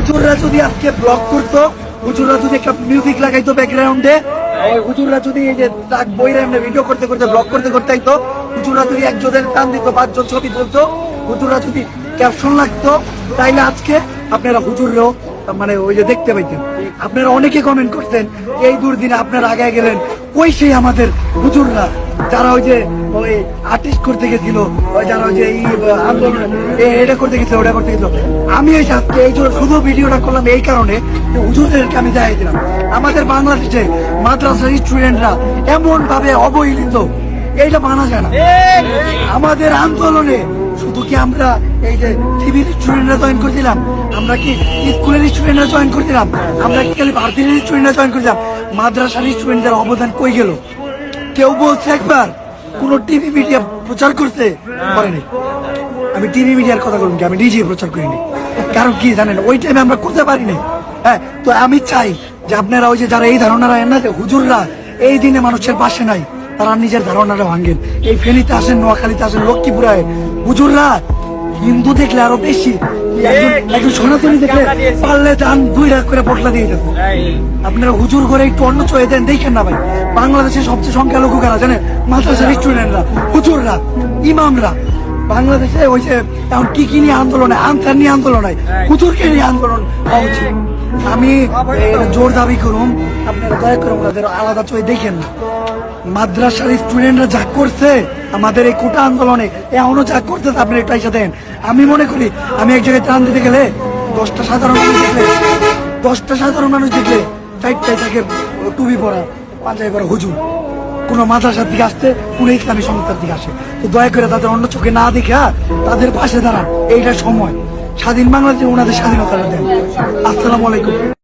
হুজুররা যদি আজকে ব্লগ করতো, হুজুররা যদি একটা মিউজিক লাগাইতো ব্যাকগ্রাউন্ডে, হুজুররা যদি এই যে বইরে এমনি ভিডিও করতে করতে ব্লগ করতে করতে আইতো, হুজুররা যদি একজনের টান দিত, 5 জন ছবি তুলতো, হুজুররা যদি ক্যাপশন লাগতো, তাইলে আজকে আপনারা হুজুররাও মানে ওই যে দেখতে পাইতেন। আপনারা অনেকে কমেন্ট করতেন এই দুর্দিনে আপনারা আগে গেলেন, ওই সেই আমাদের হুজুররা যারা ওই যে ওই আর্টিস্ট করতে গেছিল, ওই যারা ওই যে এই আন্দোলন এটা করতে গেছিল, ওটা করতে গেছিল। আমি এই আজকে এই জন্য শুধু ভিডিওটা করলাম এই কারণে যে হুজুরদেরকে আমি দেখাই দিলাম আমাদের বাংলাদেশে মাদ্রাসার স্টুডেন্টরা এমন ভাবে অবহেলিত, এইটা মানা যায় না। আমাদের আন্দোলনে শুধু কি আমরা এই যে সিভিল স্টুডেন্টরা জয়েন করে দিলাম, আমরা কি স্কুলের স্টুডেন্টরা জয়েন করে দিলাম, আমরা কি খালি ভারতীয় স্টুডেন্টরা জয়েন করে দিলাম? মাদ্রাসার স্টুডেন্টদের অবদান কই গেল? কেউ বলছে একবার? কোন টিভি মিডিয়া প্রচার করতে পারেনি। আমি টিভি মিডিয়ার কথা বলুন, আমি নিজে প্রচার করিনি। কারণ কি জানেন, ওই টাইমে আমরা করতে পারিনি। হ্যাঁ, তো আমি চাই যে আপনারা ওই যে যারা এই ধারণারা না যে হুজুররা এই দিনে মানুষের পাশে নাই, তারা নিজের ধারণাটা ভাঙেন। এই ফেনীতে আসেন, নোয়াখালীতে আসেন, লক্ষ্মীপুরায় হুজুররা হিন্দু দেখলে আরো বেশি, একজন সনাতনী দেখলে পারলে দান 2 লাখ করে পটলা দিয়ে দেবো। আপনারা হুজুর করে একটু অন্য চয়ে দেন, দেখেন না ভাই, বাংলাদেশের সবচেয়ে সংখ্যালঘু কারা জানেন? মাদ্রাসার স্টুডেন্টরা, হুজুররা, ইমামরা। বাংলাদেশে ওই যে এখন কি নিয়ে আন্দোলন হয়, আনসার নিয়ে আন্দোলন হয়, হুজুরকে নিয়ে আন্দোলন হওয়া উচিত। আমি জোর দাবি করুন, আপনারা দয়া করে ওনাদের আলাদা চয়ে দেখেন না। মাদ্রাসার স্টুডেন্টরা যা করছে আমাদের এই কোটা আন্দোলনে, এখনো যা করছে আপনি একটু এসে দেন। আমি মনে করি আমি এক জায়গায় ত্রাণ দিতে গেলে 10টা সাধারণ মানুষ দেখলে 4টায় তাকে টুপি পরা, পাঞ্জাবি পরা হুজুর, কোন মাদ্রাসার দিকে আসতে, কোন ইসলামী সংস্থার দিকে আসে। তো দয়া করে তাদের অন্য চোখে না দেখা তাদের পাশে দাঁড়ান। এইটা সময়, স্বাধীন বাংলাদেশে ওনাদের স্বাধীনতা দেন। আসসালামু আলাইকুম।